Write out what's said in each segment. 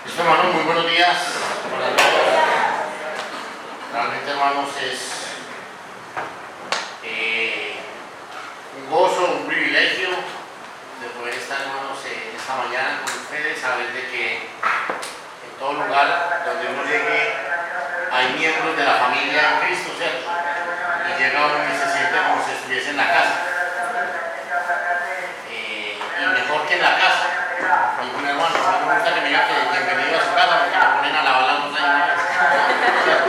Hermanos, muy buenos días para todos. Realmente, hermanos, es un gozo, un privilegio de poder estar, hermanos, esta mañana con ustedes, saber de que en todo lugar donde uno llegue hay miembros de la familia en Cristo, ¿cierto? Y llega uno y se siente como si estuviese en la casa. Y mejor que en la casa. Y un hermano, no me gusta que me diga que bienvenido a su casa porque me ponen a lavar la loza de una vez.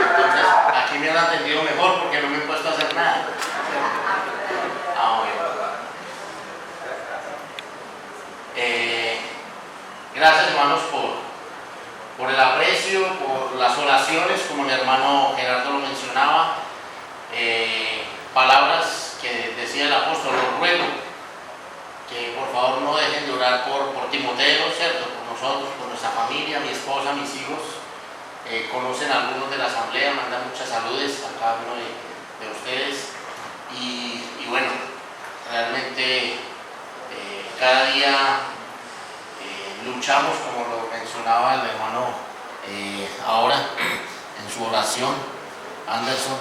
Entonces, aquí me han atendido mejor porque no me he puesto a hacer nada. Bueno. Gracias, hermanos, por el aprecio, por las oraciones, como el hermano Gerardo lo mencionaba. Palabras que decía el apóstol, los ruego que por favor no dejen de orar por Timoteo, ¿cierto? Por nosotros, por nuestra familia, mi esposa, mis hijos. Conocen a algunos de la asamblea, mandan muchas saludes a cada uno de ustedes. Y bueno, realmente cada día luchamos, como lo mencionaba el hermano ahora en su oración, Anderson,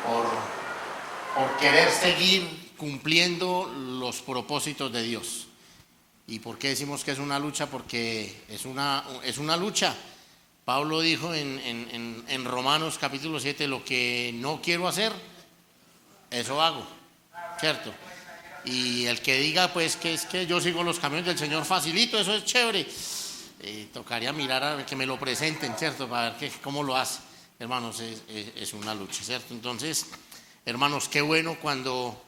por querer seguir cumpliendo los propósitos de Dios. ¿Y por qué decimos que es una lucha? Porque es una lucha. Pablo dijo en Romanos capítulo 7, lo que no quiero hacer, eso hago, ¿cierto? Y el que diga pues que es que yo sigo los caminos del Señor facilito, eso es chévere, tocaría mirar a ver que me lo presenten, ¿cierto? Para ver cómo lo hace. Hermanos, es una lucha, ¿cierto? Entonces, hermanos, qué bueno cuando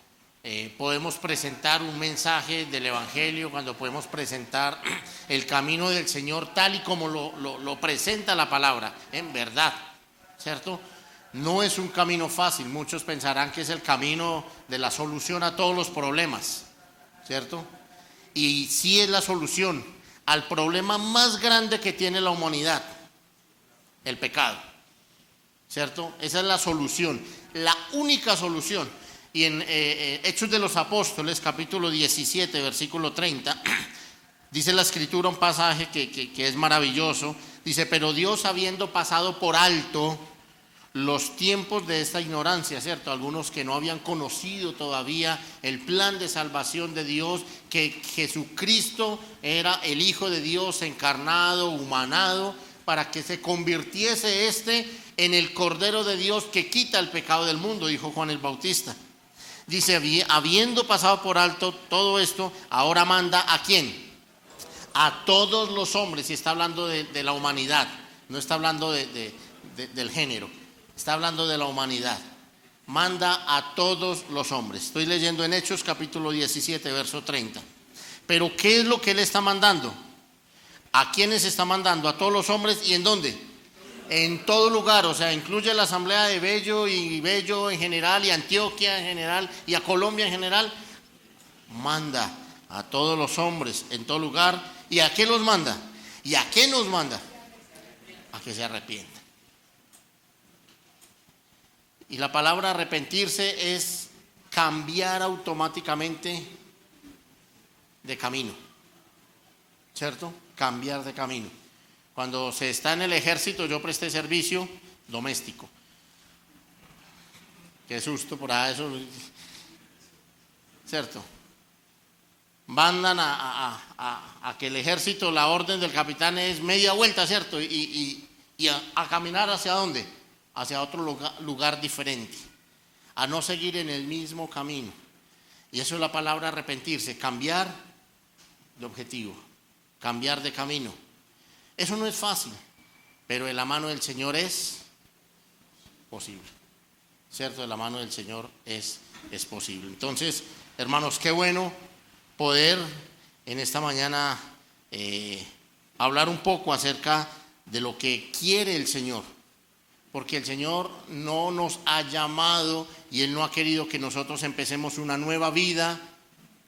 podemos presentar un mensaje del Evangelio, cuando podemos presentar el camino del Señor tal y como lo presenta la palabra, en verdad, ¿cierto? No es un camino fácil, muchos pensarán que es el camino de la solución a todos los problemas, ¿cierto? Y sí es la solución al problema más grande que tiene la humanidad, el pecado, ¿cierto? Esa es la solución, la única solución. Y en Hechos de los Apóstoles, capítulo 17, versículo 30, dice la Escritura un pasaje que es maravilloso. Dice, pero Dios, habiendo pasado por alto los tiempos de esta ignorancia, ¿cierto? Algunos que no habían conocido todavía el plan de salvación de Dios, que Jesucristo era el Hijo de Dios encarnado, humanado, para que se convirtiese en el Cordero de Dios que quita el pecado del mundo, dijo Juan el Bautista. Dice, habiendo pasado por alto todo esto, ahora manda ¿a quién? A todos los hombres, y está hablando de la humanidad, no está hablando del género, está hablando de la humanidad. Manda a todos los hombres. Estoy leyendo en Hechos capítulo 17, verso 30. Pero ¿qué es lo que él está mandando? ¿A quiénes está mandando? A todos los hombres. ¿Y en dónde? En todo lugar, o sea, incluye la asamblea de Bello y Bello en general, y Antioquia en general, y a Colombia en general. Manda a todos los hombres en todo lugar. ¿Y a qué los manda? ¿Y a qué nos manda? A que se arrepientan. Y la palabra arrepentirse es cambiar automáticamente de camino, ¿cierto? Cambiar de camino. Cuando se está en el ejército, yo presté servicio doméstico. Qué susto por ahí eso, ¿cierto? Mandan a que el ejército, la orden del capitán es media vuelta, ¿cierto? Y a caminar ¿hacia dónde? Hacia otro lugar diferente, a no seguir en el mismo camino. Y eso es la palabra arrepentirse, cambiar de objetivo, cambiar de camino. Eso no es fácil, pero en la mano del Señor es posible, ¿cierto? De la mano del Señor es posible. Entonces, hermanos, qué bueno poder en esta mañana hablar un poco acerca de lo que quiere el Señor, porque el Señor no nos ha llamado y Él no ha querido que nosotros empecemos una nueva vida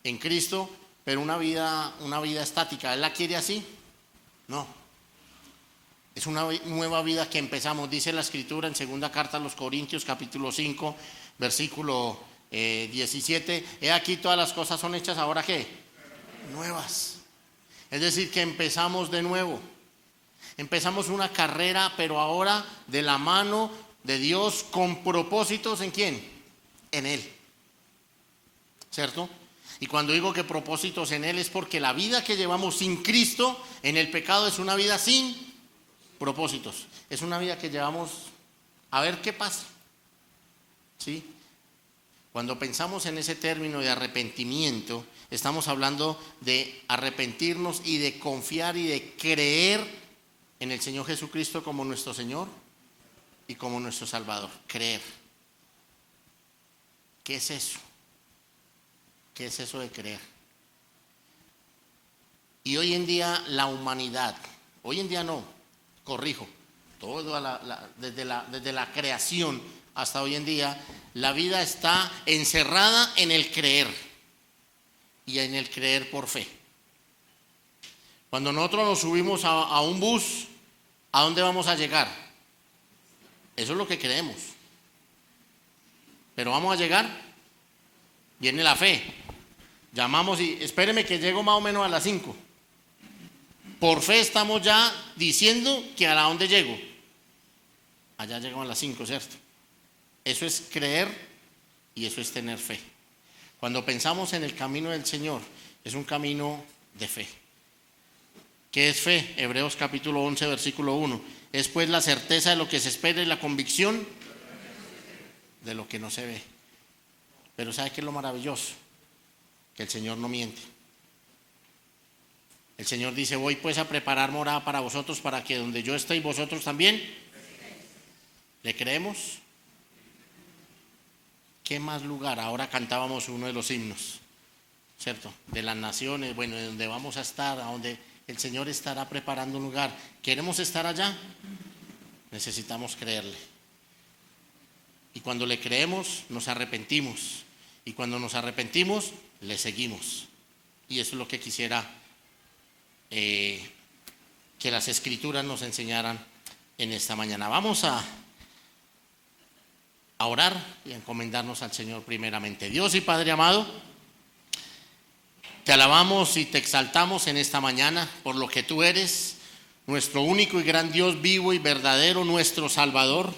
en Cristo, pero una vida estática. ¿Él la quiere así? No. Es una nueva vida que empezamos, dice la Escritura en segunda carta a los Corintios, capítulo 5, versículo 17. He aquí todas las cosas son hechas ahora ¿qué? Nuevas. Es decir, que empezamos de nuevo. Empezamos una carrera, pero ahora de la mano de Dios, con propósitos, ¿en quién? En Él. ¿Cierto? Y cuando digo que propósitos en Él es porque la vida que llevamos sin Cristo en el pecado es una vida sin propósitos. Es una vida que llevamos a ver qué pasa. ¿Sí? Cuando pensamos en ese término de arrepentimiento, estamos hablando de arrepentirnos y de confiar y de creer en el Señor Jesucristo como nuestro Señor y como nuestro Salvador. Creer. ¿Qué es eso? ¿Qué es eso de creer? Y hoy en día la humanidad, hoy en día no, corrijo, desde la creación hasta hoy en día, la vida está encerrada en el creer y en el creer por fe. Cuando nosotros nos subimos a un bus, ¿a dónde vamos a llegar? Eso es lo que creemos. Pero vamos a llegar, viene la fe. Llamamos y espéreme que llego más o menos a las 5. Por fe estamos ya diciendo que a la dónde llego. Allá llegamos a las 5, ¿cierto? Eso es creer y eso es tener fe. Cuando pensamos en el camino del Señor, es un camino de fe. ¿Qué es fe? Hebreos capítulo 11, versículo 1. Es pues la certeza de lo que se espera y la convicción de lo que no se ve. Pero ¿sabe qué es lo maravilloso? Que el Señor no miente. El Señor dice: voy pues a preparar morada para vosotros, para que donde yo esté y vosotros también. ¿Le creemos? ¿Qué más lugar? Ahora cantábamos uno de los himnos, ¿cierto? De las naciones, bueno, de donde vamos a estar, a donde el Señor estará preparando un lugar. ¿Queremos estar allá? Necesitamos creerle. Y cuando le creemos, nos arrepentimos. Y cuando nos arrepentimos, le seguimos. Y eso es lo que quisiera que las Escrituras nos enseñaran en esta mañana. Vamos a orar y a encomendarnos al Señor primeramente. Dios y Padre amado, te alabamos y te exaltamos en esta mañana por lo que tú eres, nuestro único y gran Dios vivo y verdadero, nuestro Salvador,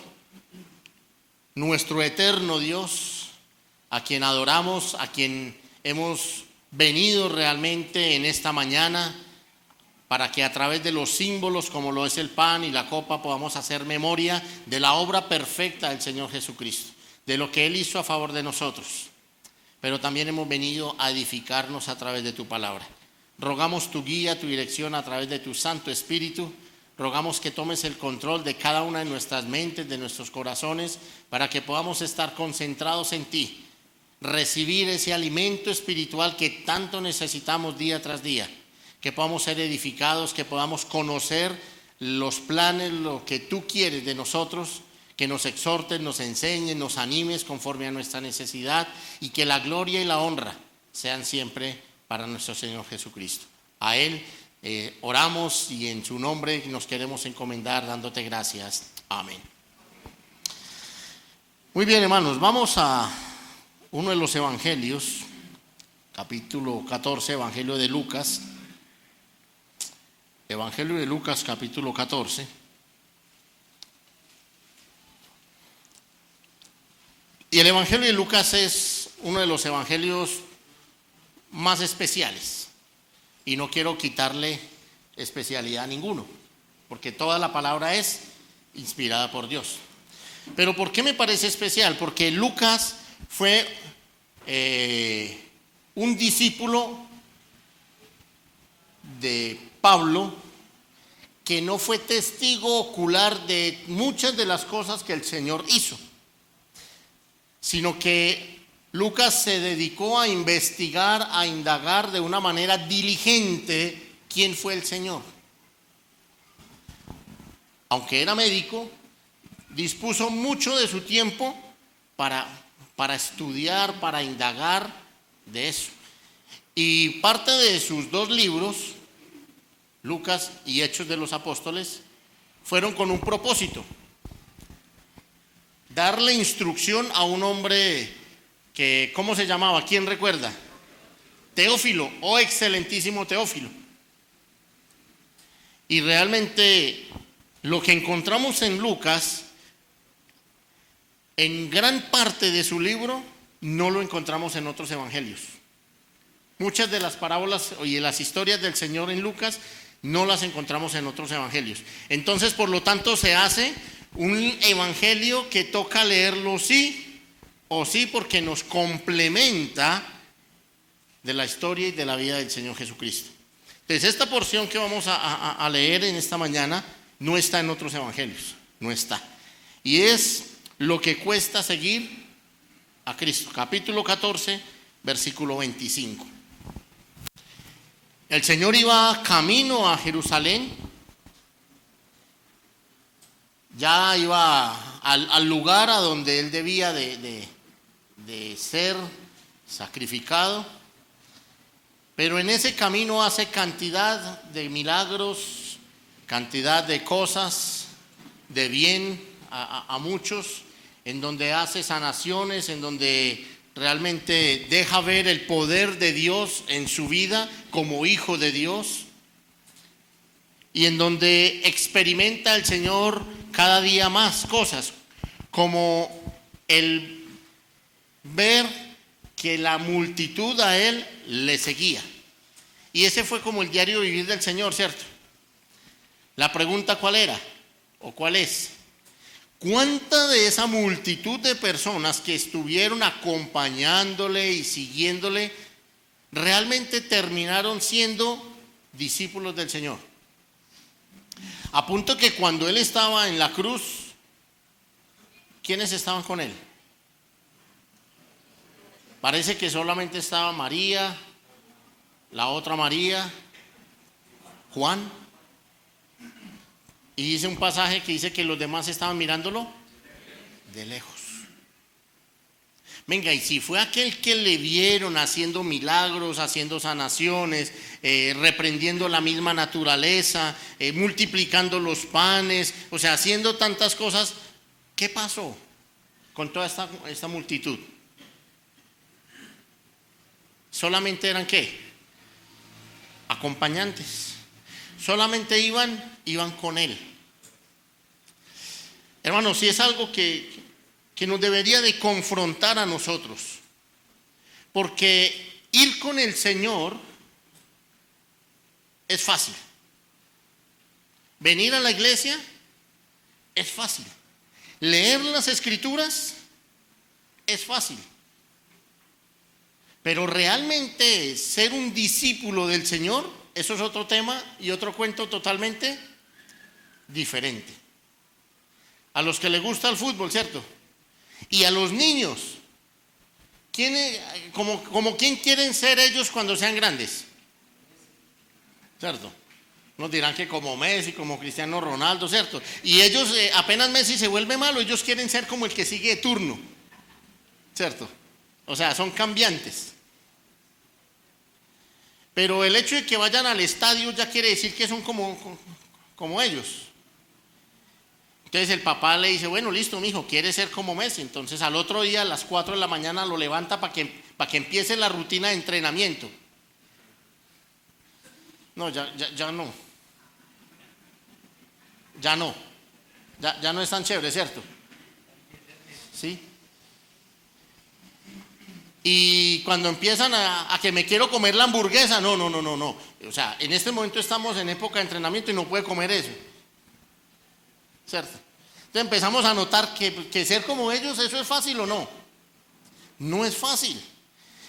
nuestro eterno Dios, a quien adoramos, a quien hemos venido realmente en esta mañana para que a través de los símbolos como lo es el pan y la copa podamos hacer memoria de la obra perfecta del Señor Jesucristo, de lo que Él hizo a favor de nosotros. Pero también hemos venido a edificarnos a través de tu palabra. Rogamos tu guía, tu dirección a través de tu Santo Espíritu. Rogamos que tomes el control de cada una de nuestras mentes, de nuestros corazones, para que podamos estar concentrados en ti, recibir ese alimento espiritual que tanto necesitamos día tras día, que podamos ser edificados, que podamos conocer los planes, lo que tú quieres de nosotros, que nos exhortes, nos enseñes, nos animes conforme a nuestra necesidad, y que la gloria y la honra sean siempre para nuestro Señor Jesucristo. A Él oramos y en su nombre nos queremos encomendar dándote gracias. Amén. Muy bien, hermanos, vamos a uno de los evangelios, capítulo 14, Evangelio de Lucas. Evangelio de Lucas, capítulo 14. Y el Evangelio de Lucas es uno de los evangelios más especiales. Y no quiero quitarle especialidad a ninguno, porque toda la palabra es inspirada por Dios. Pero ¿por qué me parece especial? Porque Lucas fue un discípulo de Pablo que no fue testigo ocular de muchas de las cosas que el Señor hizo, sino que Lucas se dedicó a investigar, a indagar de una manera diligente quién fue el Señor. Aunque era médico, dispuso mucho de su tiempo para estudiar, para indagar de eso. Y parte de sus dos libros, Lucas y Hechos de los Apóstoles, fueron con un propósito: darle instrucción a un hombre que, ¿cómo se llamaba? ¿Quién recuerda? Teófilo, oh excelentísimo Teófilo. Y realmente lo que encontramos en Lucas, en gran parte de su libro, no lo encontramos en otros evangelios. Muchas de las parábolas y las historias del Señor en Lucas no las encontramos en otros evangelios. Entonces, por lo tanto, se hace un evangelio que toca leerlo sí o sí, porque nos complementa de la historia y de la vida del Señor Jesucristo. Entonces, esta porción que vamos a leer en esta mañana no está en otros evangelios, no está. Y es lo que cuesta seguir a Cristo. Capítulo 14, versículo 25. El Señor iba camino a Jerusalén, ya iba al lugar a donde Él debía de ser sacrificado, pero en ese camino hace cantidad de milagros, cantidad de cosas, de bien a muchos, en donde hace sanaciones, en donde realmente deja ver el poder de Dios en su vida como hijo de Dios, y en donde experimenta el Señor cada día más cosas, como el ver que la multitud a Él le seguía. Y ese fue como el diario vivir del Señor, ¿cierto? La pregunta, ¿cuál era? ¿O cuál es? ¿Cuánta de esa multitud de personas que estuvieron acompañándole y siguiéndole realmente terminaron siendo discípulos del Señor? A punto que cuando Él estaba en la cruz, ¿quiénes estaban con Él? Parece que solamente estaba María, la otra María, Juan. Y dice un pasaje que dice que los demás estaban mirándolo de lejos. Venga, y si fue aquel que le vieron haciendo milagros, haciendo sanaciones, reprendiendo la misma naturaleza, multiplicando los panes, o sea, haciendo tantas cosas, ¿qué pasó con toda esta multitud? Solamente eran ¿qué? Acompañantes. Solamente iban con Él. Hermanos, si es algo que nos debería de confrontar a nosotros, porque ir con el Señor es fácil. Venir a la iglesia es fácil. Leer las Escrituras es fácil. Pero realmente ser un discípulo del Señor, eso es otro tema y otro cuento totalmente diferente. A los que les gusta el fútbol, ¿cierto? Y a los niños, como quién quieren ser ellos cuando sean grandes, ¿cierto? Nos dirán que como Messi, como Cristiano Ronaldo, ¿cierto? Y ellos, apenas Messi se vuelve malo, ellos quieren ser como el que sigue de turno, ¿cierto? O sea, son cambiantes. Pero el hecho de que vayan al estadio ya quiere decir que son como ellos. Entonces el papá le dice, bueno, listo, mijo, quiere ser como Messi. Entonces al otro día a las 4 de la mañana lo levanta para que empiece la rutina de entrenamiento. No, ya no. Ya no. Ya no es tan chévere, ¿cierto? ¿Sí? Y cuando empiezan a que me quiero comer la hamburguesa, no. O sea, en este momento estamos en época de entrenamiento y no puede comer eso. ¿Cierto? Entonces empezamos a notar que ser como ellos, ¿eso es fácil o no? No es fácil.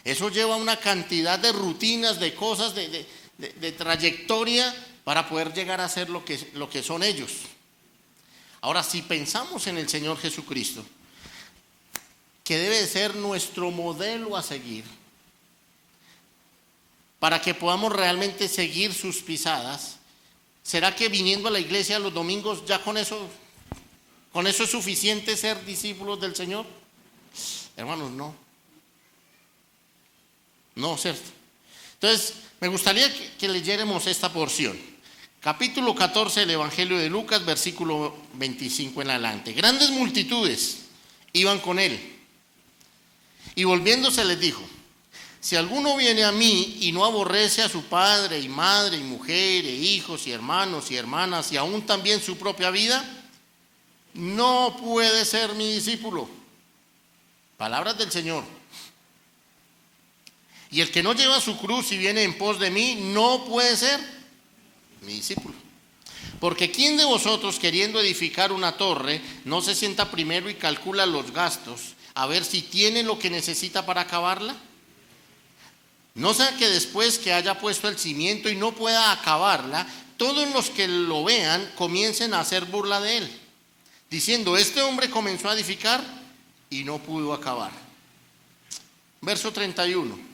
Eso lleva una cantidad de rutinas, de cosas, de trayectoria para poder llegar a ser lo que son ellos. Ahora, si pensamos en el Señor Jesucristo, que debe ser nuestro modelo a seguir, para que podamos realmente seguir sus pisadas, ¿será que viniendo a la iglesia los domingos ya con eso es suficiente ser discípulos del Señor? Hermanos, no. No, ¿cierto? Entonces, me gustaría que leyéramos esta porción. Capítulo 14 del Evangelio de Lucas, versículo 25 en adelante. Grandes multitudes iban con Él. Y volviéndose les dijo, Si alguno viene a mí y no aborrece a su padre y madre y mujer e hijos y hermanos y hermanas y aún también su propia vida, no puede ser mi discípulo. Palabras del Señor. Y el que no lleva su cruz y viene en pos de mí, no puede ser mi discípulo. Porque ¿quién de vosotros, queriendo edificar una torre, no se sienta primero y calcula los gastos, a ver si tiene lo que necesita para acabarla? No sea que después que haya puesto el cimiento y no pueda acabarla, todos los que lo vean comiencen a hacer burla de él, diciendo: este hombre comenzó a edificar y no pudo acabar. Verso 31.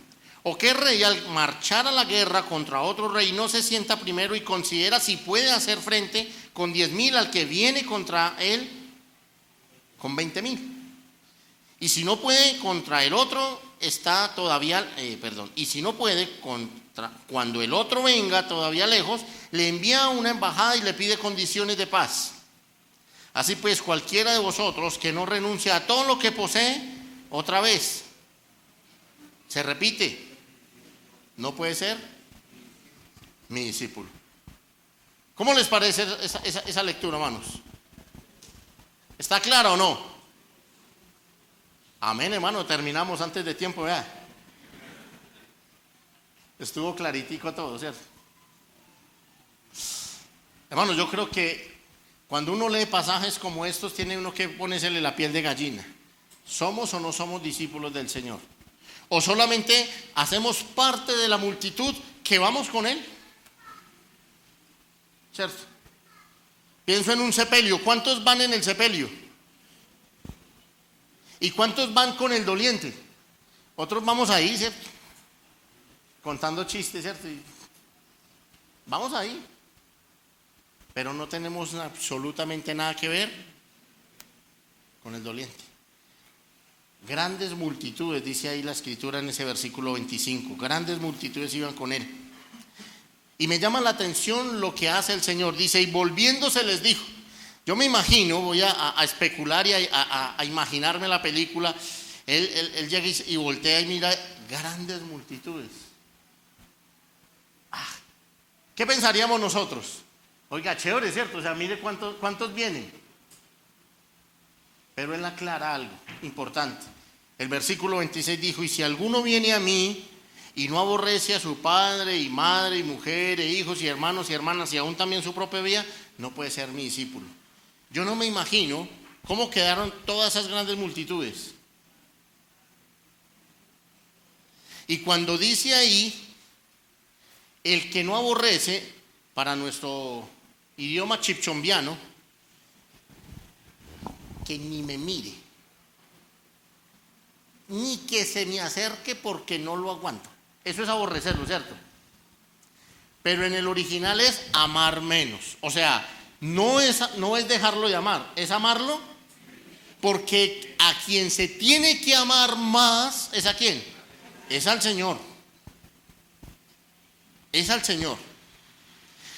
¿O qué rey al marchar a la guerra contra otro rey no se sienta primero y considera si puede hacer frente con 10,000 al que viene contra él con 20,000? Y si no puede contra el otro, está todavía, y si no puede, cuando el otro venga todavía lejos, le envía una embajada y le pide condiciones de paz. Así pues, cualquiera de vosotros que no renuncie a todo lo que posee, otra vez, se repite, no puede ser mi discípulo. ¿Cómo les parece esa lectura, hermanos? ¿Está clara o no? Amén, hermano, terminamos antes de tiempo, vea. Estuvo claritico todo, ¿cierto? Hermano, yo creo que cuando uno lee pasajes como estos, tiene uno que ponérsele la piel de gallina. ¿Somos o no somos discípulos del Señor? ¿O solamente hacemos parte de la multitud que vamos con Él? ¿Cierto? Pienso en un sepelio. ¿Cuántos van en el sepelio? ¿Y cuántos van con el doliente? Otros vamos ahí, ¿cierto? Contando chistes, ¿cierto? Y vamos ahí. Pero no tenemos absolutamente nada que ver con el doliente. Grandes multitudes, dice ahí la escritura en ese versículo 25, grandes multitudes iban con él. Y me llama la atención lo que hace el Señor. Dice: y volviéndose les dijo. Yo me imagino, voy a especular y a imaginarme la película. Él llega y voltea y mira grandes multitudes. ¿Qué pensaríamos nosotros? Oiga, chévere, ¿cierto? O sea, mire cuántos vienen. Pero él aclara algo importante. El versículo 26 dijo: y si alguno viene a mí y no aborrece a su padre y madre y mujer e hijos y hermanos y hermanas y aún también su propia vida, no puede ser mi discípulo. Yo no me imagino cómo quedaron todas esas grandes multitudes. Y cuando dice ahí, el que no aborrece, para nuestro idioma chipchombiano, que ni me mire, ni que se me acerque porque no lo aguanto. Eso es aborrecerlo, ¿cierto? Pero en el original es amar menos. O sea, no es dejarlo de amar, es amarlo, porque a quien se tiene que amar más, ¿es a quién? Es al Señor. Es al Señor.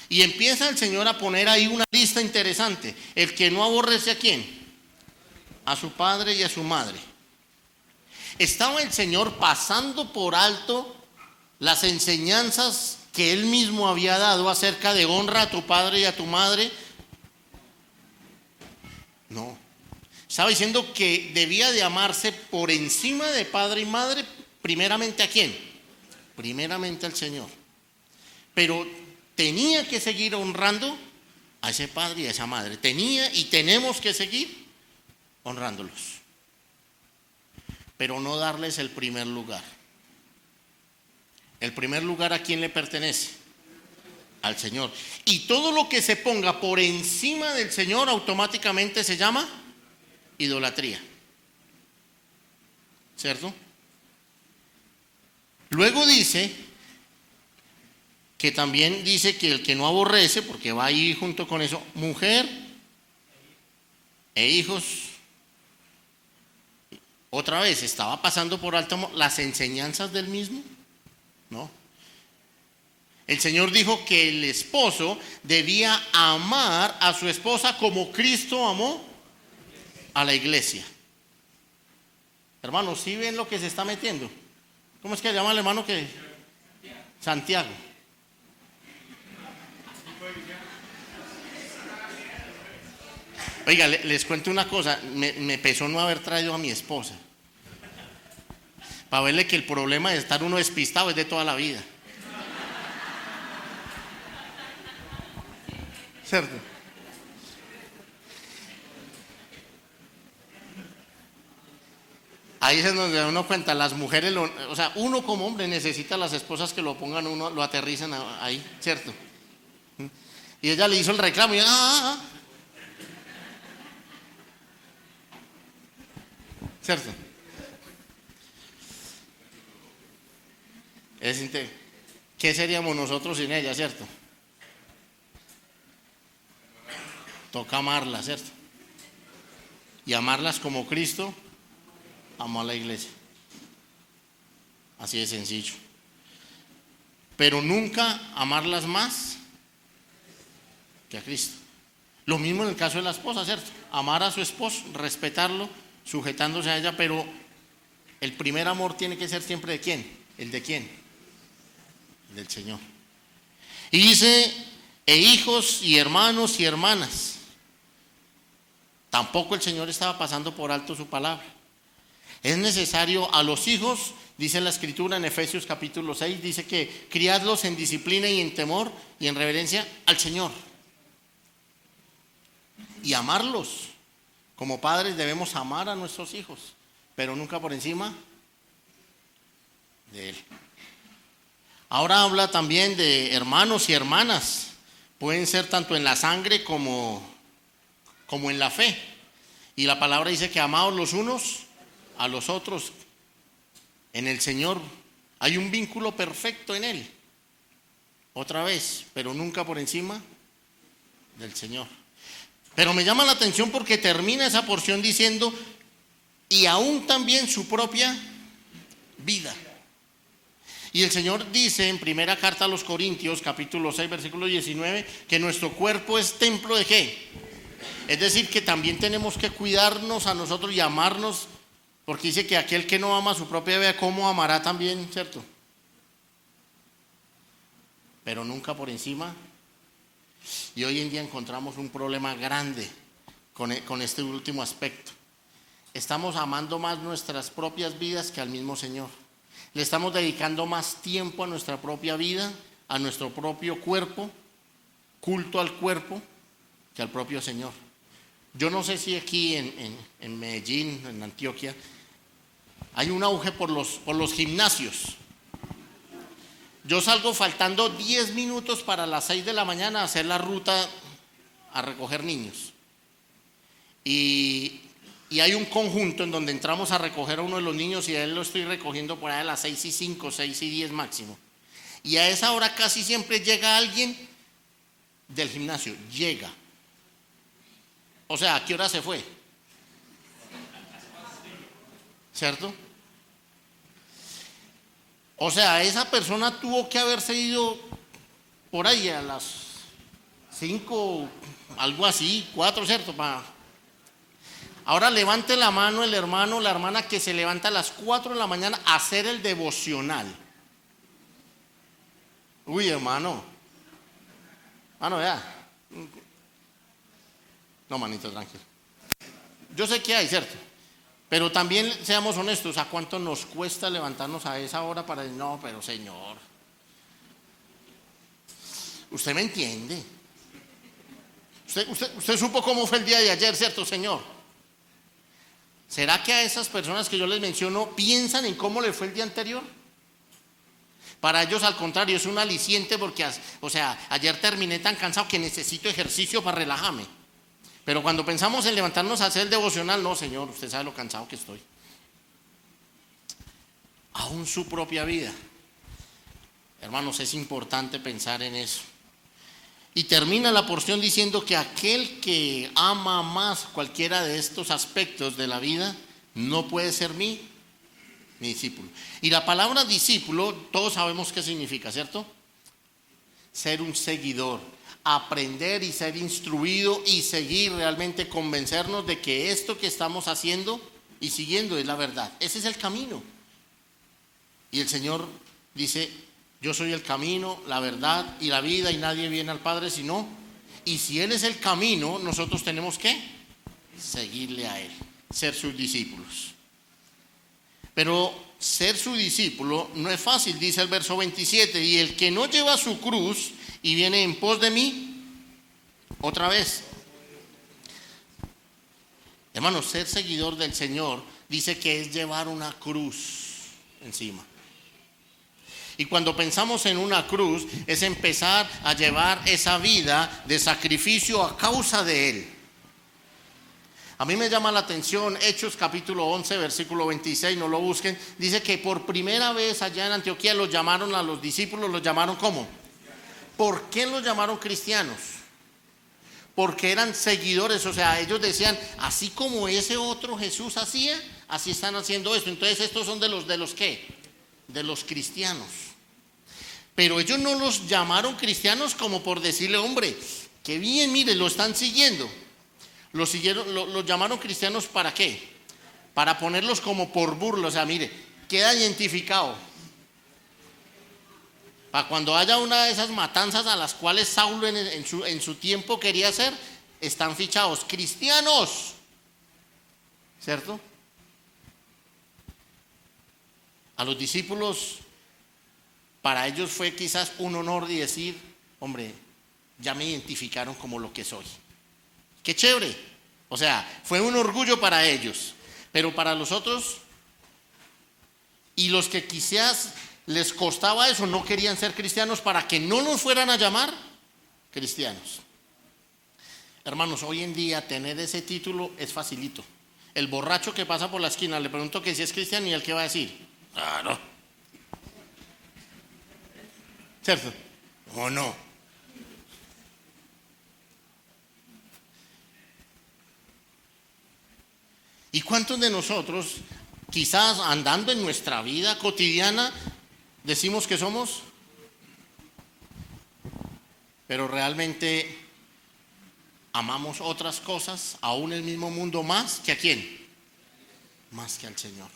Y empieza el Señor a poner ahí una lista interesante. El que no aborrece, ¿a quién? A su padre y a su madre. Estaba el Señor pasando por alto las enseñanzas que Él mismo había dado acerca de honra a tu padre y a tu madre. No. Estaba diciendo que debía de amarse por encima de padre y madre, primeramente ¿a quién? Primeramente al Señor. Pero tenía que seguir honrando a ese padre y a esa madre. Tenía y tenemos que seguir honrándolos, pero no darles el primer lugar. El primer lugar, ¿a quién le pertenece? Al Señor. Y todo lo que se ponga por encima del Señor automáticamente se llama idolatría, ¿cierto? Luego dice que también dice que el que no aborrece, porque va ahí junto con eso, mujer e hijos. Otra vez, ¿estaba pasando por alto las enseñanzas del mismo? No. El Señor dijo que el esposo debía amar a su esposa como Cristo amó a la iglesia. Hermanos, ¿sí ven lo que se está metiendo? ¿Cómo es que se llama el hermano que? Santiago. Oiga, les cuento una cosa, me pesó no haber traído a mi esposa, para verle que el problema de estar uno despistado es de toda la vida. ¿Cierto? Ahí es donde uno cuenta, las mujeres, o sea, uno como hombre necesita a las esposas que lo pongan, uno lo aterrizan ahí, ¿cierto? Y ella le hizo el reclamo y ¿cierto? ¿Qué seríamos nosotros sin ella, cierto? Toca amarlas, ¿cierto? Y amarlas como Cristo amó a la iglesia. Así de sencillo. Pero nunca amarlas más que a Cristo. Lo mismo en el caso de la esposa, ¿cierto? Amar a su esposo, respetarlo, sujetándose a ella, pero el primer amor tiene que ser siempre ¿de quién? ¿El de quién? Del Señor. Y dice, hijos y hermanos y hermanas. Tampoco el Señor estaba pasando por alto su palabra. Es necesario a los hijos, dice la Escritura en Efesios capítulo 6, dice que criadlos en disciplina y en temor y en reverencia al Señor. Y amarlos. Como padres debemos amar a nuestros hijos, pero nunca por encima de Él. Ahora habla también de hermanos y hermanas. Pueden ser tanto en la sangre como en la fe. Y la palabra dice que amados los unos a los otros en el Señor. Hay un vínculo perfecto en Él. Otra vez, pero nunca por encima del Señor. Pero me llama la atención porque termina esa porción diciendo, y aún también su propia vida. Y el Señor dice en primera carta a los Corintios, capítulo 6, versículo 19, que nuestro cuerpo es templo de ¿qué? Es decir, que también tenemos que cuidarnos a nosotros y amarnos, porque dice que aquel que no ama a su propia vida, ¿cómo amará también, cierto? Pero nunca por encima. Y hoy en día encontramos un problema grande con este último aspecto. Estamos amando más nuestras propias vidas que al mismo Señor. Le estamos dedicando más tiempo a nuestra propia vida, a nuestro propio cuerpo, culto al cuerpo, que al propio Señor. Yo no sé si aquí en Medellín, en Antioquia, hay un auge por los gimnasios. Yo salgo faltando 10 minutos para las 6 de la mañana a hacer la ruta a recoger niños. Y hay un conjunto en donde entramos a recoger a uno de los niños y a él lo estoy recogiendo por ahí a las 6:05, 6:10 máximo. Y a esa hora casi siempre llega alguien del gimnasio, llega. O sea, ¿a qué hora se fue? ¿Cierto? O sea, esa persona tuvo que haberse ido por ahí a las 5, algo así, 4, ¿cierto? Ahora levante la mano el hermano o la hermana que se levanta a las 4 de la mañana a hacer el devocional. Uy, hermano. No, vea. No, manito, tranquilo. Yo sé que hay, ¿cierto? Pero también seamos honestos, ¿a cuánto nos cuesta levantarnos a esa hora para decir, no, pero Señor, usted me entiende? Usted supo cómo fue el día de ayer, ¿cierto, Señor? ¿Será que a esas personas que yo les menciono piensan en cómo le fue el día anterior? Para ellos, al contrario, es un aliciente porque, o sea, ayer terminé tan cansado que necesito ejercicio para relajarme. Pero cuando pensamos en levantarnos a hacer el devocional, no, Señor, usted sabe lo cansado que estoy. Aún su propia vida. Hermanos, es importante pensar en eso. Y termina la porción diciendo que aquel que ama más cualquiera de estos aspectos de la vida no puede ser mi discípulo. Y la palabra discípulo, todos sabemos qué significa, ¿cierto? Ser un seguidor, aprender y ser instruido y seguir, realmente convencernos de que esto que estamos haciendo y siguiendo es la verdad. Ese es el camino. Y el Señor dice, yo soy el camino, la verdad y la vida, y nadie viene al Padre sino. Y si Él es el camino, nosotros tenemos que seguirle a Él, ser sus discípulos. Pero ser su discípulo no es fácil, dice el verso 27, y el que no lleva su cruz y viene en pos de mí, otra vez. Hermanos, ser seguidor del Señor dice que es llevar una cruz encima. Y cuando pensamos en una cruz, es empezar a llevar esa vida de sacrificio a causa de Él. A mí me llama la atención Hechos capítulo 11, versículo 26, no lo busquen. Dice que por primera vez allá en Antioquía los llamaron a los discípulos, los llamaron ¿cómo? ¿Por qué los llamaron cristianos? Porque eran seguidores, o sea, ellos decían, así como ese otro Jesús hacía, así están haciendo esto. Entonces estos son de los ¿qué? De los cristianos. Pero ellos no los llamaron cristianos como por decirle, hombre, qué bien, mire, lo están siguiendo. Los llamaron cristianos ¿para qué? Para ponerlos como por burla, o sea, mire, queda identificado. Para cuando haya una de esas matanzas a las cuales Saulo en su tiempo quería hacer, están fichados, cristianos, ¿cierto? A los discípulos, para ellos fue quizás un honor de decir, hombre, ya me identificaron como lo que soy. ¡Qué chévere! O sea, fue un orgullo para ellos. Pero para los otros, y los que quizás les costaba eso, no querían ser cristianos para que no los fueran a llamar cristianos. Hermanos, hoy en día tener ese título es facilito. El borracho que pasa por la esquina, le pregunto que si es cristiano y el que va a decir, no. ¿Cierto? ¿O no? ¿Y cuántos de nosotros, quizás andando en nuestra vida cotidiana, decimos que somos? Pero realmente amamos otras cosas, aún el mismo mundo, más que a quién, más que al Señor.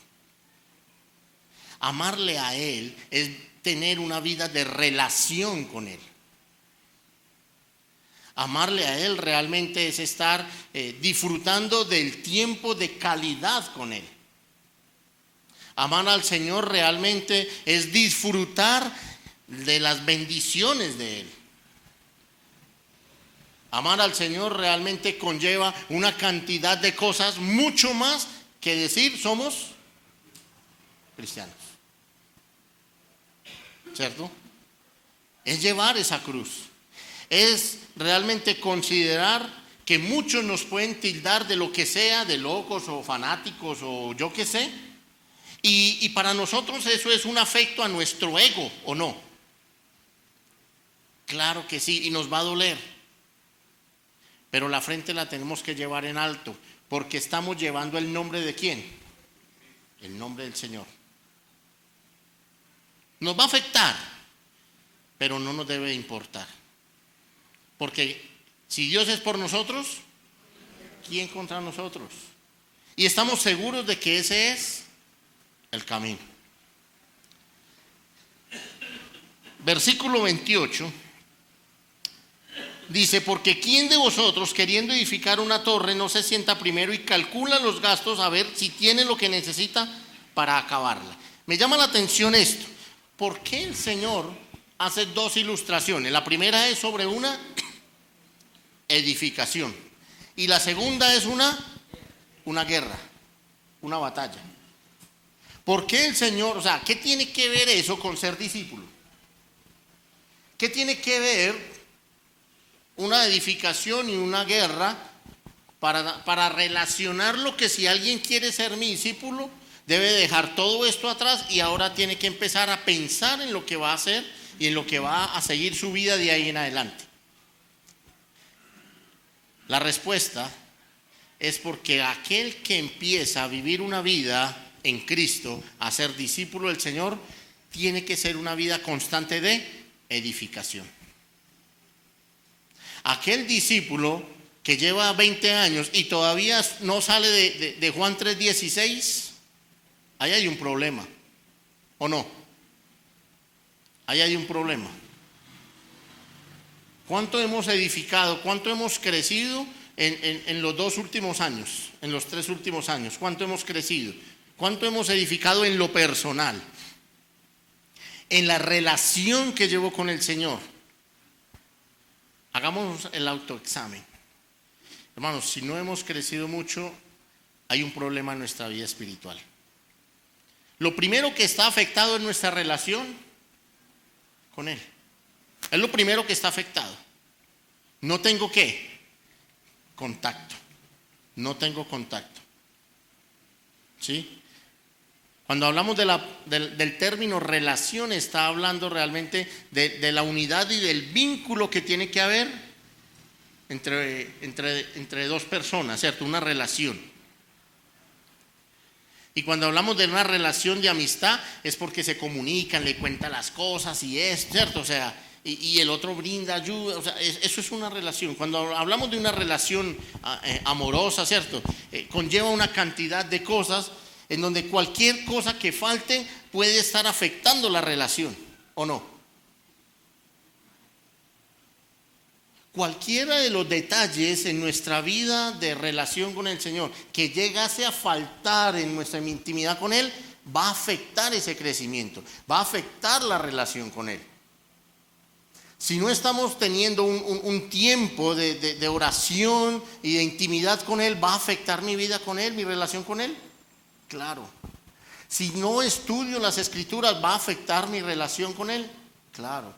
Amarle a Él es tener una vida de relación con Él. Amarle a Él realmente es estar disfrutando del tiempo de calidad con Él. Amar al Señor realmente es disfrutar de las bendiciones de Él. Amar al Señor realmente conlleva una cantidad de cosas mucho más que decir somos cristianos. ¿Cierto? Es llevar esa cruz. Es realmente considerar que muchos nos pueden tildar de lo que sea, de locos o fanáticos o yo qué sé. Y para nosotros eso es un afecto a nuestro ego, ¿o no? Claro que sí, y nos va a doler. Pero la frente la tenemos que llevar en alto, porque estamos llevando el nombre de ¿quién? El nombre del Señor. Nos va a afectar, pero no nos debe importar. Porque si Dios es por nosotros, ¿quién contra nosotros? Y estamos seguros de que ese es el camino. Versículo 28 dice, porque ¿quién de vosotros queriendo edificar una torre no se sienta primero y calcula los gastos a ver si tiene lo que necesita para acabarla? Me llama la atención esto. ¿Por qué el Señor hace dos ilustraciones? La primera es sobre una edificación y la segunda es una guerra, una batalla. ¿Por qué el Señor, o sea, qué tiene que ver eso con ser discípulo? ¿Qué tiene que ver una edificación y una guerra para relacionarlo que si alguien quiere ser mi discípulo, debe dejar todo esto atrás y ahora tiene que empezar a pensar en lo que va a hacer y en lo que va a seguir su vida de ahí en adelante? La respuesta es porque aquel que empieza a vivir una vida en Cristo, a ser discípulo del Señor, tiene que ser una vida constante de edificación. Aquel discípulo que lleva 20 años y todavía no sale de Juan 3:16, ahí hay un problema, ¿o no? ahí hay un problema. ¿Cuánto hemos edificado? ¿Cuánto hemos crecido en los 2 últimos años? En los 3 últimos años. ¿Cuánto hemos crecido? ¿Cuánto hemos edificado en lo personal? En la relación que llevo con el Señor. Hagamos el autoexamen. Hermanos, si no hemos crecido mucho, hay un problema en nuestra vida espiritual. Lo primero que está afectado es nuestra relación con Él. Es lo primero que está afectado. No tengo ¿qué? Contacto. No tengo contacto. ¿Sí? Cuando hablamos del término relación, está hablando realmente de la unidad y del vínculo que tiene que haber entre 2 personas, ¿cierto? Una relación. Y cuando hablamos de una relación de amistad, es porque se comunican, le cuentan las cosas y es, ¿cierto? O sea, y el otro brinda ayuda, o sea, eso es una relación. Cuando hablamos de una relación amorosa, ¿cierto? Conlleva una cantidad de cosas en donde cualquier cosa que falte puede estar afectando la relación, ¿o no? Cualquiera de los detalles en nuestra vida de relación con el Señor que llegase a faltar en nuestra intimidad con Él, va a afectar ese crecimiento, va a afectar la relación con Él. Si no estamos teniendo un tiempo de oración y de intimidad con Él, ¿va a afectar mi vida con Él, mi relación con Él? Claro. Si no estudio las Escrituras, ¿va a afectar mi relación con Él? Claro.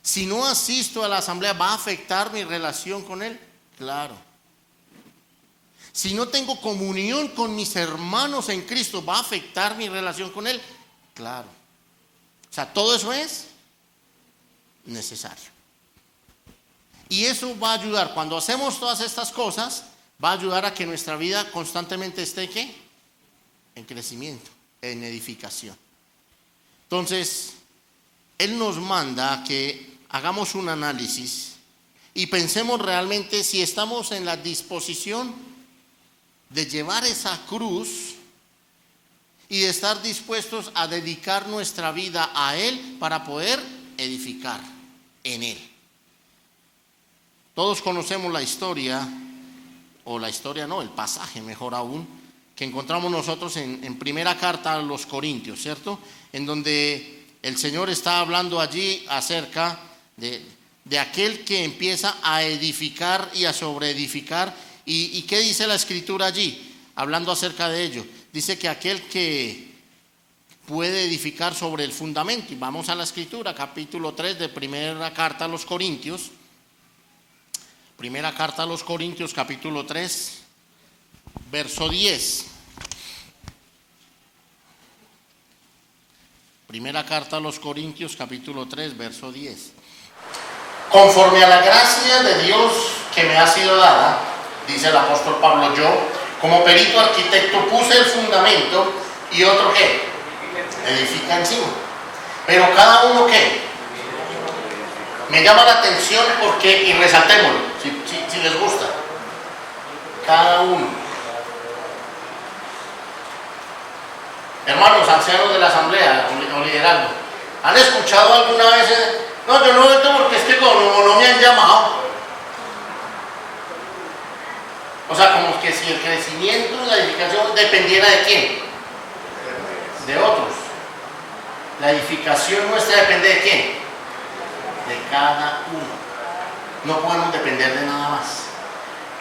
Si no asisto a la asamblea, ¿va a afectar mi relación con Él? Claro. Si no tengo comunión con mis hermanos en Cristo, ¿va a afectar mi relación con Él? Claro. O sea, todo eso es necesario. Y eso va a ayudar, cuando hacemos todas estas cosas, va a ayudar a que nuestra vida constantemente esté ¿qué? En crecimiento, en edificación. Entonces, Él nos manda a que hagamos un análisis y pensemos realmente si estamos en la disposición de llevar esa cruz y de estar dispuestos a dedicar nuestra vida a Él para poder edificar en Él. Todos conocemos la historia, o la historia no, el pasaje mejor aún, que encontramos nosotros en primera carta a los Corintios, ¿cierto? En donde el Señor está hablando allí acerca de aquel que empieza a edificar y a sobreedificar. ¿Y qué dice la Escritura allí? Hablando acerca de ello. Dice que aquel que puede edificar sobre el fundamento. Y vamos a la Escritura, capítulo 3 de primera carta a los Corintios. Primera carta a los Corintios, capítulo 3, verso 10. Primera carta a los Corintios, capítulo 3, verso 10. Conforme a la gracia de Dios que me ha sido dada, dice el apóstol Pablo, yo, como perito arquitecto, puse el fundamento y otro ¿qué? Edifica encima. Pero cada uno ¿qué? Me llama la atención porque, y resaltémoslo, si les gusta, cada uno. Hermanos, ancianos de la asamblea o liderazgo, ¿han escuchado alguna vez? No, yo no entro porque es que como no me han llamado. O sea, como que si el crecimiento y la edificación dependiera de quién, de otros. La edificación nuestra depende de quién, de cada uno. No podemos depender de nada más.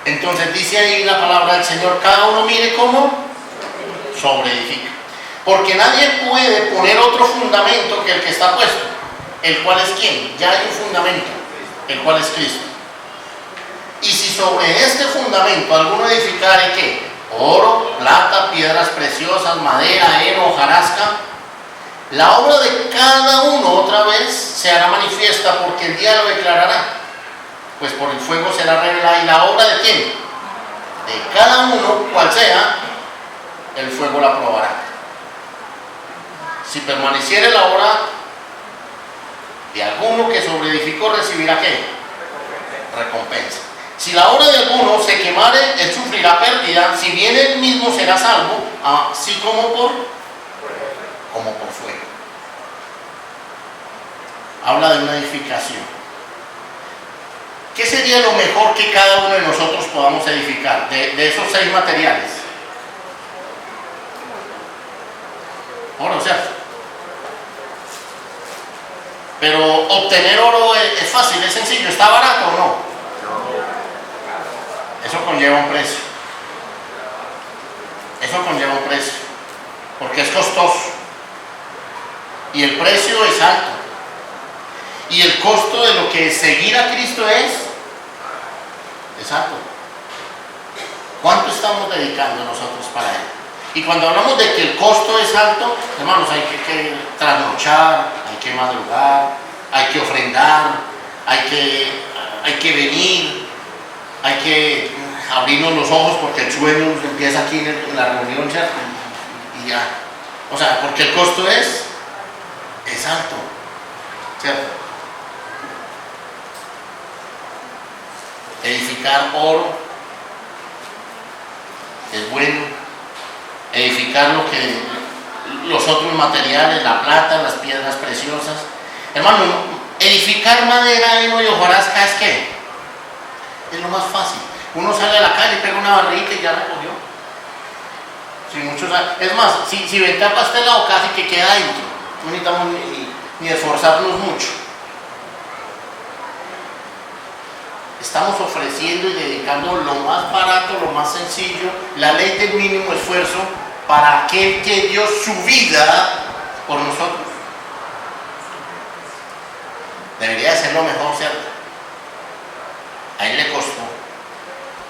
Entonces dice ahí la palabra del Señor, cada uno mire cómo sobreedifica. Porque nadie puede poner otro fundamento que el que está puesto, el cual es ¿quién? Ya hay un fundamento, el cual es Cristo. Y si sobre este fundamento alguno edificare ¿qué? Oro, plata, piedras preciosas, madera, heno, hojarasca, la obra de cada uno otra vez se hará manifiesta, porque el día lo declarará, pues por el fuego será revelada. ¿Y la obra de quién? De cada uno, cual sea, el fuego la probará. Si permaneciere la obra de alguno que sobreedificó, recibirá ¿qué? Recompensa. Si la obra de alguno se quemare, él sufrirá pérdida, si bien él mismo será salvo, así como por fuego. habla de una edificación. ¿Qué sería lo mejor que cada uno de nosotros podamos edificar de esos 6 materiales? Oro, ¿cierto? Pero obtener oro es fácil, es sencillo, ¿está barato o no? Eso conlleva un precio. Eso conlleva un precio, porque es costoso. Y el precio es alto. Y el costo de lo que seguir a Cristo es alto. ¿Cuánto estamos dedicando nosotros para Él? Y cuando hablamos de que el costo es alto, hermanos, hay que trasnochar, hay que madrugar, hay que ofrendar, hay que venir, hay que abrirnos los ojos porque el sueño empieza aquí en la reunión, ¿cierto? Y ya. O sea, porque el costo es alto, ¿cierto? Edificar oro es bueno. Edificar los otros materiales, la plata, las piedras preciosas. Hermano, edificar madera, heno y hojarasca es ¿qué? Es lo más fácil. Uno sale a la calle, pega una barrita y ya recogió. Es más, si venta pastelado casi que queda dentro. No necesitamos ni esforzarnos mucho. Estamos ofreciendo y dedicando lo más barato, lo más sencillo, la ley del mínimo esfuerzo para aquel que dio su vida por nosotros. Debería ser lo mejor, ¿cierto? A él le costó.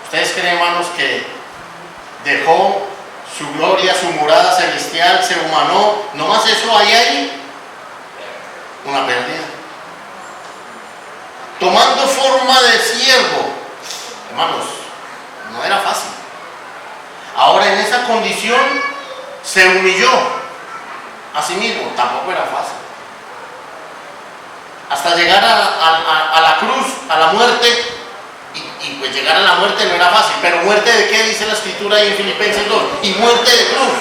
¿Ustedes creen, hermanos, que dejó su gloria, su morada celestial, se humanó? ¿No más eso hay ahí? Una pérdida. Tomando forma de siervo. Hermanos, no era fácil. Ahora en esa condición se humilló a sí mismo, tampoco era fácil. Hasta llegar a la cruz, a la muerte, y pues llegar a la muerte no era fácil. Pero ¿muerte de qué? Dice la escritura ahí en Filipenses 2, y muerte de cruz.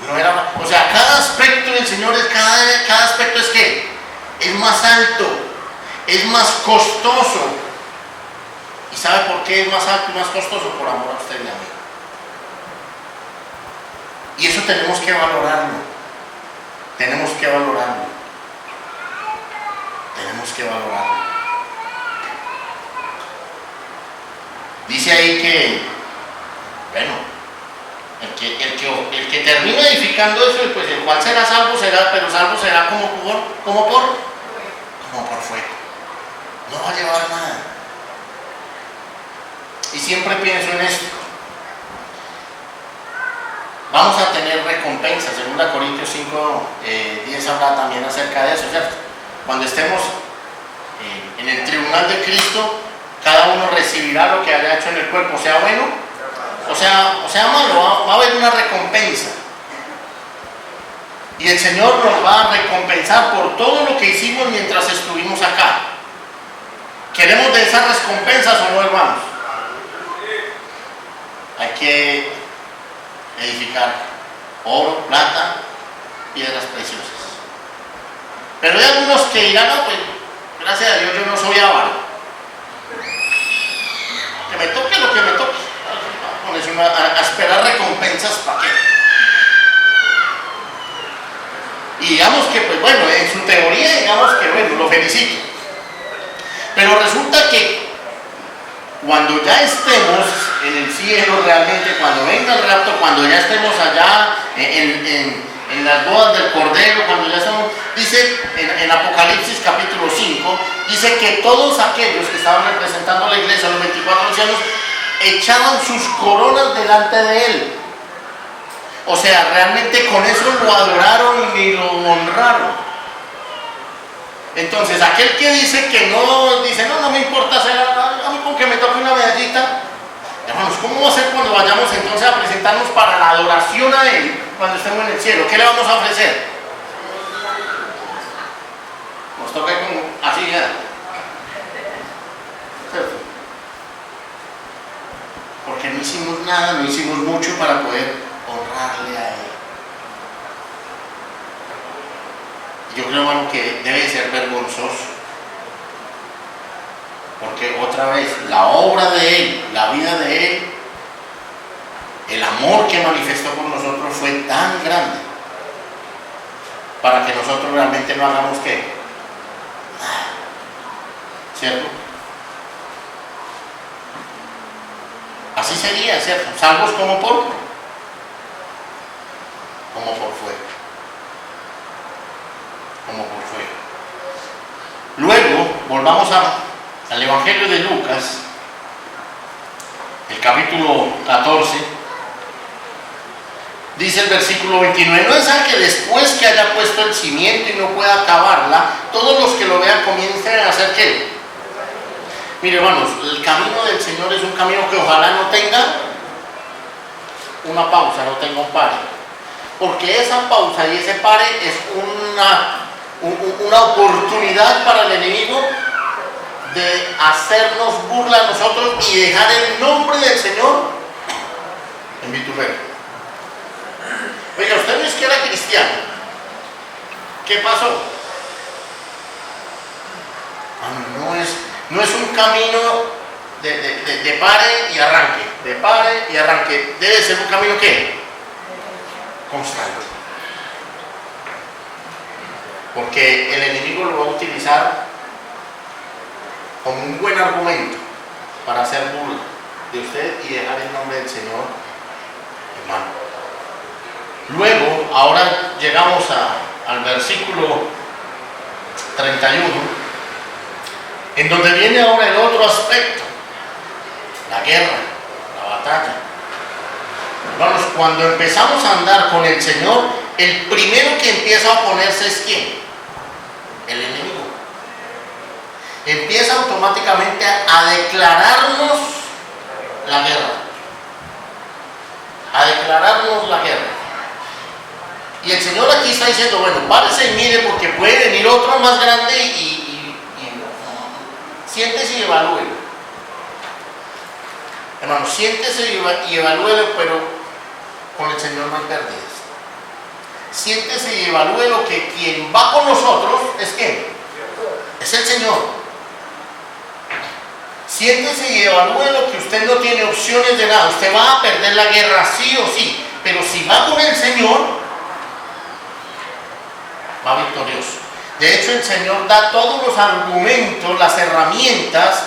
No era fácil. O sea, cada aspecto del Señor, cada aspecto es que es más alto, es más costoso. ¿Y sabe por qué es más alto y más costoso? Por amor a usted y a mí. Y eso tenemos que valorarlo. Tenemos que valorarlo. Tenemos que valorarlo. Dice ahí que, bueno, el que termina edificando eso, pues el cual será salvo, pero salvo será como por fuego. No va a llevar nada. Y siempre pienso en esto. Vamos a tener recompensas. 2 Corintios 5, 10 habla también acerca de eso, ¿cierto? Cuando estemos en el tribunal de Cristo, cada uno recibirá lo que haya hecho en el cuerpo, sea bueno o sea malo, va a haber una recompensa. Y el Señor nos va a recompensar por todo lo que hicimos mientras estuvimos acá. ¿Queremos de esas recompensas o no, hermanos? Hay que edificar oro, plata, piedras preciosas. Pero hay algunos que dirán, no, pues gracias a Dios yo no soy avaro. Que me toque lo que me toque. A esperar recompensas, ¿para qué? Y digamos que, pues bueno, en su teoría, digamos que, bueno, lo felicito. Pero resulta que cuando ya estemos en el cielo realmente, cuando venga el rapto, cuando ya estemos allá en las bodas del Cordero, cuando ya estamos, dice en Apocalipsis capítulo 5, dice que todos aquellos que estaban representando a la iglesia, los 24 ancianos, echaban sus coronas delante de él. O sea, realmente con eso lo adoraron y lo honraron. Entonces, aquel que dice que no me importa hacer a mí con que me toque una medallita. Hermanos, ¿cómo va a ser cuando vayamos entonces a presentarnos para la adoración a Él cuando estemos en el cielo? ¿Qué le vamos a ofrecer? Nos toca como así ya. ¿Cierto? Porque no hicimos nada, no hicimos mucho para poder honrarle a Él. creo, hermano, que debe ser vergonzoso. Porque otra vez, la obra de Él, la vida de Él, el amor que manifestó por nosotros fue tan grande para que nosotros realmente no hagamos ¿qué? ¿Cierto? Así sería, ¿cierto? Salvos como por fuego. Como por fuego. Luego, volvamos al Evangelio de Lucas, el capítulo 14, dice el versículo 29, no es que después que haya puesto el cimiento y no pueda acabarla, todos los que lo vean comiencen a hacer ¿qué? Mire, hermanos, el camino del Señor es un camino que ojalá no tenga una pausa, no tenga un pare, porque esa pausa y ese pare es una oportunidad para el enemigo de hacernos burla a nosotros y dejar el nombre del Señor en vitupero. Oiga, usted no es que era cristiano. ¿Qué pasó? No es un camino de pare y arranque, de pare y arranque. Debe ser un camino ¿qué? Constante. Porque el enemigo lo va a utilizar como un buen argumento para hacer burla de usted y dejar el nombre del Señor en mano. Luego, ahora llegamos al versículo 31, en donde viene ahora el otro aspecto, la guerra, la batalla. Hermanos, cuando empezamos a andar con el Señor, el primero que empieza a oponerse es ¿quién? El enemigo. Empieza automáticamente a declararnos la guerra. A declararnos la guerra. Y el Señor aquí está diciendo, bueno, párese y mire porque puede venir otro más grande y siéntese y evalúelo. Hermano, siéntese y evalúelo, pero con el Señor no hay pérdidas. Siéntese y evalúelo que quien va con nosotros es ¿quién? Es el Señor. Siéntese y evalúelo que usted no tiene opciones de nada. Usted va a perder la guerra sí o sí, pero si va con el Señor, va victorioso. De hecho, el Señor da todos los argumentos, las herramientas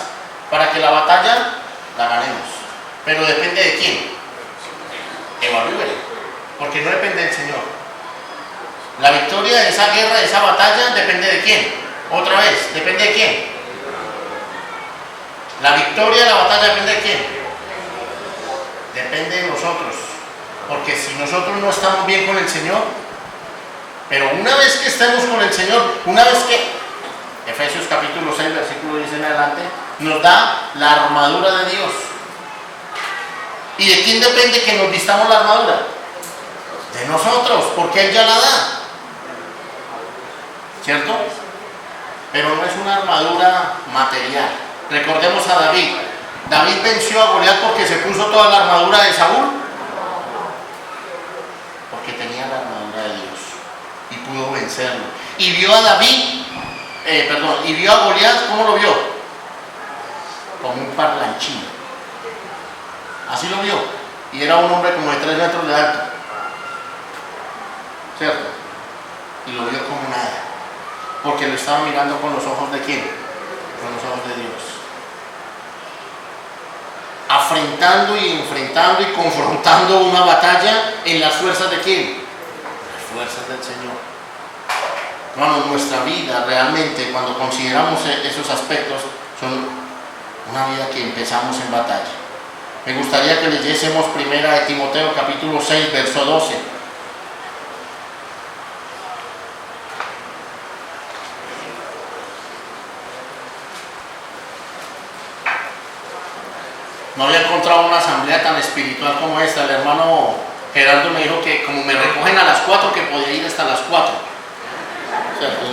para que la batalla la ganemos. Pero depende de quién. Evalúele, porque no depende del Señor. La victoria de esa guerra, de esa batalla, depende de quién. Otra vez, depende de quién. La victoria de la batalla depende de quién. Depende de nosotros. Porque si nosotros no estamos bien con el Señor, pero una vez que estemos con el Señor, una vez que Efesios capítulo 6, versículo 10 en adelante, nos da la armadura de Dios. ¿Y de quién depende que nos vistamos la armadura? De nosotros, porque Él ya la da. ¿Cierto? Pero no es una armadura material. Recordemos a David. David venció a Goliat porque se puso toda la armadura de Saúl. Porque tenía la armadura de Dios y pudo vencerlo. Y vio a y vio a Goliat, ¿cómo lo vio? Como un parlanchín. Así lo vio. Y era un hombre como de 3 metros de alto. ¿Cierto? Y lo vio como nada. Porque lo estaba mirando con los ojos de ¿quién? Con los ojos de Dios. Afrentando y enfrentando y confrontando una batalla en las fuerzas de ¿quién? Las fuerzas del Señor. Hermanos, nuestra vida realmente, cuando consideramos esos aspectos, son una vida que empezamos en batalla. Me gustaría que leyésemos primera de Timoteo capítulo 6, verso 12. No había encontrado una asamblea tan espiritual como esta. El hermano Gerardo me dijo que como me recogen a las 4, que podía ir hasta las 4. O sea, pues,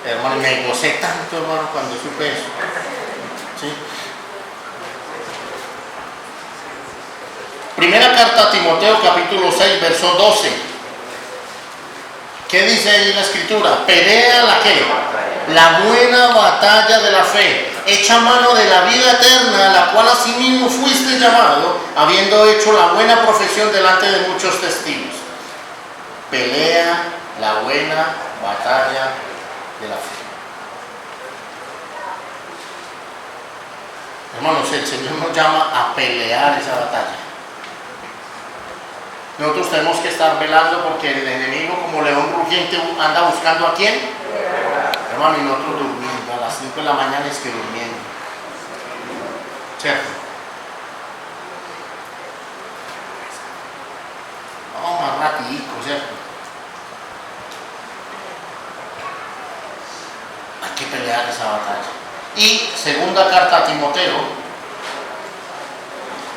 hermano, me gocé tanto, hermano, cuando supe eso. ¿Sí? Primera carta a Timoteo, capítulo 6, verso 12. ¿Qué dice ahí la escritura? Pelea la qué? La buena batalla de la fe. Echa mano de la vida eterna, a la cual asimismo fuiste llamado, habiendo hecho la buena profesión delante de muchos testigos. Pelea la buena batalla de la fe. Hermanos, el Señor nos llama a pelear esa batalla. Nosotros tenemos que estar velando porque el enemigo, como león rugiente, anda buscando ¿a quién? Hermano, y nosotros durmiendo, a las 5 de la mañana es que durmiendo. ¿Cierto? No, más ratico, ¿cierto? Hay que pelear esa batalla. Y segunda carta a Timoteo,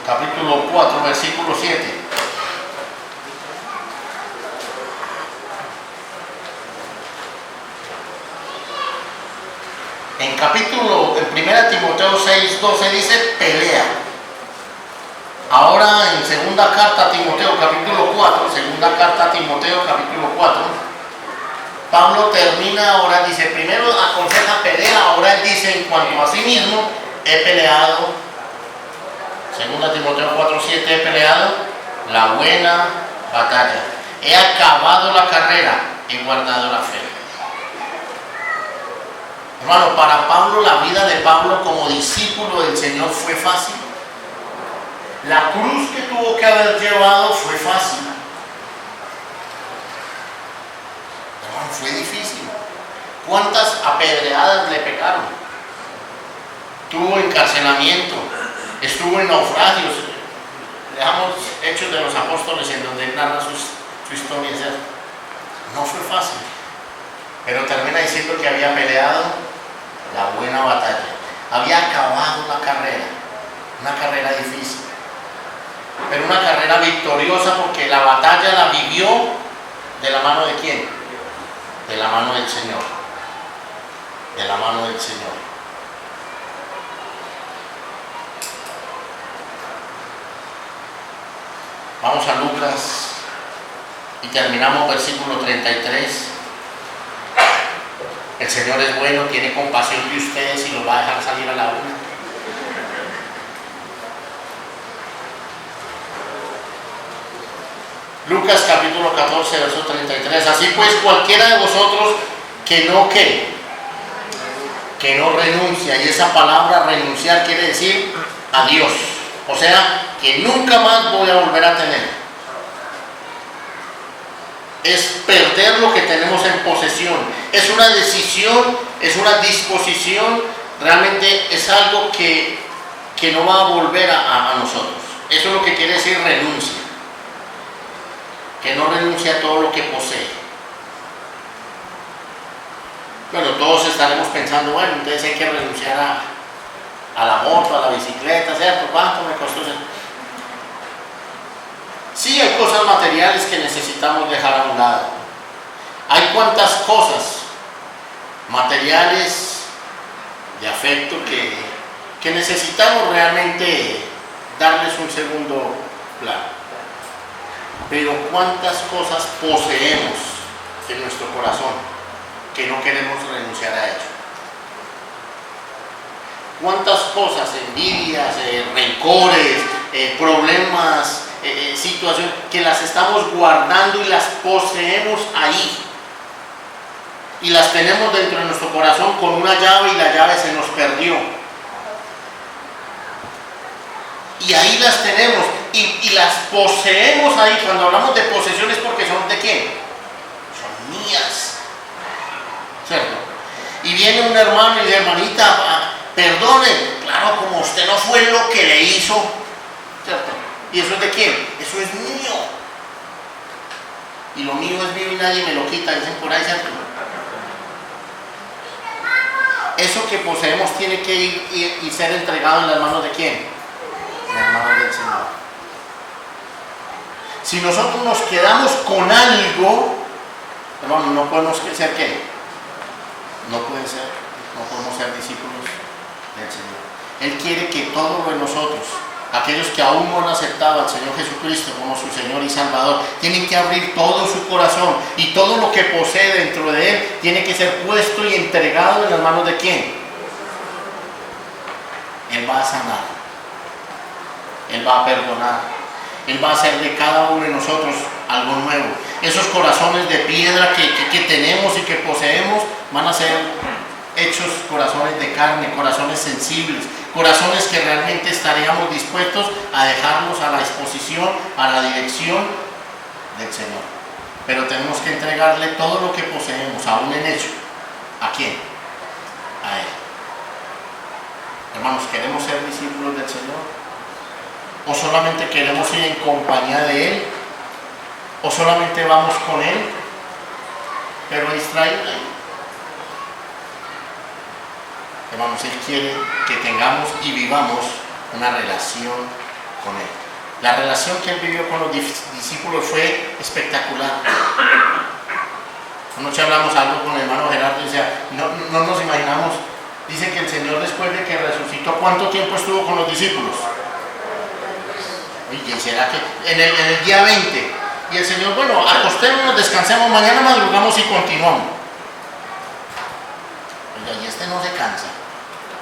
capítulo 4, versículo 7. En 1 Timoteo 6, 12 dice pelea. Ahora en segunda carta a Timoteo, capítulo 4, segunda carta a Timoteo, capítulo 4, Pablo termina ahora, dice, primero aconseja pelea, ahora él dice, en cuanto a sí mismo, he peleado, segunda Timoteo 4, 7, he peleado la buena batalla, he acabado la carrera, he guardado la fe. Hermano, para Pablo, la vida de Pablo como discípulo del Señor fue fácil. La cruz que tuvo que haber llevado fue fácil. Hermano, fue difícil. ¿Cuántas apedreadas le pegaron? Tuvo encarcelamiento, estuvo en naufragios. Leamos Hechos de los Apóstoles en donde él narra su historia. No fue fácil, pero termina diciendo que había peleado la buena batalla, había acabado la carrera, una carrera difícil, pero una carrera victoriosa porque la batalla la vivió de la mano de ¿quién? De la mano del Señor, de la mano del Señor. Vamos a Lucas y terminamos versículo 33. El Señor es bueno, tiene compasión de ustedes y los va a dejar salir a la una. Lucas capítulo 14, verso 33. Así pues, cualquiera de vosotros que no renuncia, y esa palabra renunciar quiere decir a Dios. O sea, que nunca más voy a volver a tener. Es perder lo que tenemos en posesión. Es una decisión, es una disposición, realmente es algo que no va a volver a nosotros. Eso es lo que quiere decir renuncia. Que no renuncia a todo lo que posee. Bueno, todos estaremos pensando, bueno, entonces hay que renunciar a la moto, a la bicicleta, ¿cierto? ¿Cuánto me costó eso? Sí, hay cosas materiales que necesitamos dejar a un lado. Hay cuantas cosas materiales de afecto que necesitamos realmente darles un segundo plano. Pero cuántas cosas poseemos en nuestro corazón que no queremos renunciar a ello. Cuántas cosas, envidias, rencores, problemas, situaciones que las estamos guardando y las poseemos ahí. Y las tenemos dentro de nuestro corazón con una llave y la llave se nos perdió. Y ahí las tenemos y las poseemos ahí. Cuando hablamos de posesiones, porque son de quién? Son mías. ¿Cierto? Y viene un hermano y dice, hermanita, perdone, claro, como usted no fue lo que le hizo. ¿Cierto? ¿Y eso es de quién? Eso es mío. Y lo mío es mío y nadie me lo quita, dicen por ahí, ¿cierto? Eso que poseemos tiene que ir y ser entregado en las manos de quién? En las manos del Señor. Si nosotros nos quedamos con algo, hermano, no podemos ser ¿qué? No podemos ser discípulos del Señor. Él quiere que todo lo de nosotros aquellos que aún no han aceptado al Señor Jesucristo como su Señor y Salvador, tienen que abrir todo su corazón y todo lo que posee dentro de él tiene que ser puesto y entregado en las manos de ¿quién? Él va a sanar, Él va a perdonar, Él va a hacer de cada uno de nosotros algo nuevo. Esos corazones de piedra que tenemos y que poseemos van a ser hechos corazones de carne, corazones sensibles, corazones que realmente estaríamos dispuestos a dejarlos a la disposición, a la dirección del Señor. Pero tenemos que entregarle todo lo que poseemos, aún en hecho. ¿A quién? A Él. Hermanos, ¿queremos ser discípulos del Señor? ¿O solamente queremos ir en compañía de Él? ¿O solamente vamos con Él, pero distraídos? Hermanos, Él quiere que tengamos y vivamos una relación con Él. La relación que Él vivió con los discípulos fue espectacular. Anoche hablamos algo con el hermano Gerardo y decía, no nos imaginamos. Dice que el Señor, después de que resucitó, ¿cuánto tiempo estuvo con los discípulos? Oye, ¿será que en el día 20? Y el Señor, bueno, acostémonos, descansemos, mañana madrugamos y continuamos. Oye, y este no se cansa,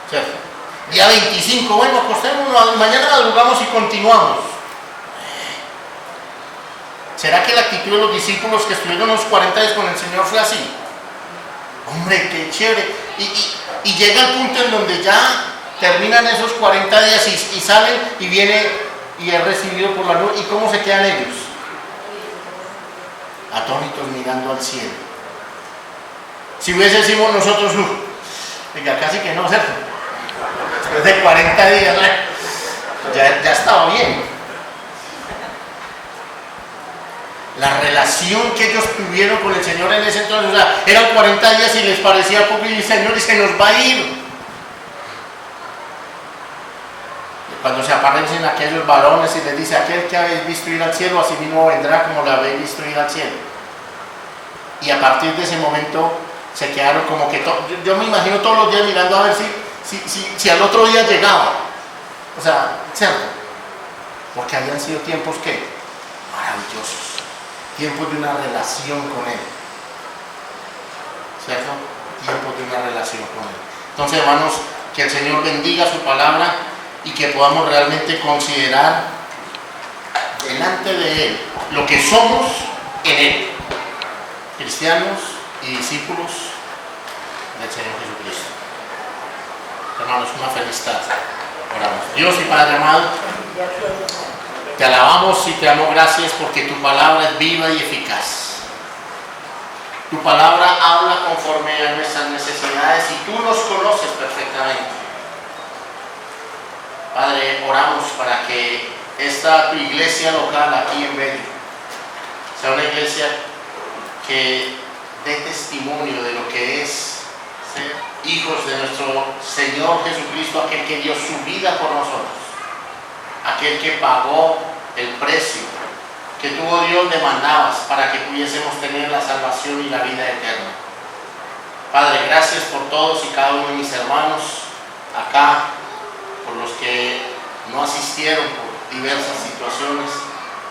¿cierto? Día 25, bueno, acostémonos, mañana madrugamos y continuamos. ¿Será que la actitud de los discípulos que estuvieron los 40 días con el Señor fue así? Hombre, qué chévere. Y llega el punto en donde ya terminan esos 40 días y salen y viene y es recibido por la nube. ¿Y cómo se quedan ellos? Atónitos mirando al cielo. Si hubiese sido nosotros, venga, casi que no, ¿cierto? Después de 40 días, ya estaba bien. La relación que ellos tuvieron con el Señor en ese entonces, o sea, eran 40 días y les parecía poco y el Señor, y se nos va a ir. Cuando se aparecen aquellos varones y les dice, aquel que habéis visto ir al cielo, así mismo vendrá como lo habéis visto ir al cielo. Y a partir de ese momento se quedaron como que, yo me imagino todos los días mirando a ver si al otro día llegaba. O sea, ¿cierto? Porque habían sido tiempos que maravillosos. Tiempos de una relación con Él, ¿cierto? Tiempos de una relación con Él. Entonces, hermanos, que el Señor bendiga su palabra y que podamos realmente considerar delante de Él lo que somos en Él, cristianos y discípulos del Señor Jesucristo. Hermanos, una feliz tarde. Oramos. Dios y Padre amado, te alabamos y te damos gracias porque tu palabra es viva y eficaz. Tu palabra habla conforme a nuestras necesidades y tú nos conoces perfectamente. Padre, oramos para que esta tu iglesia local aquí en Bello sea una iglesia que dé testimonio de lo que es ser hijos de nuestro Señor Jesucristo, aquel que dio su vida por nosotros, aquel que pagó el precio que tú, oh Dios, demandabas para que pudiésemos tener la salvación y la vida eterna. Padre, gracias por todos y cada uno de mis hermanos acá, por los que no asistieron por diversas situaciones.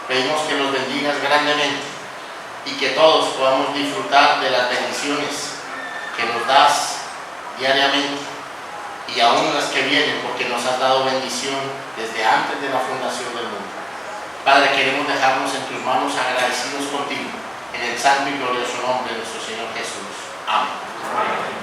Pedimos que los bendigas grandemente y que todos podamos disfrutar de las bendiciones que nos das diariamente y aún las que vienen, porque nos has dado bendición desde antes de la fundación del mundo. Padre, queremos dejarnos en tus manos agradecidos contigo, en el santo y glorioso nombre de nuestro Señor Jesús. Amén.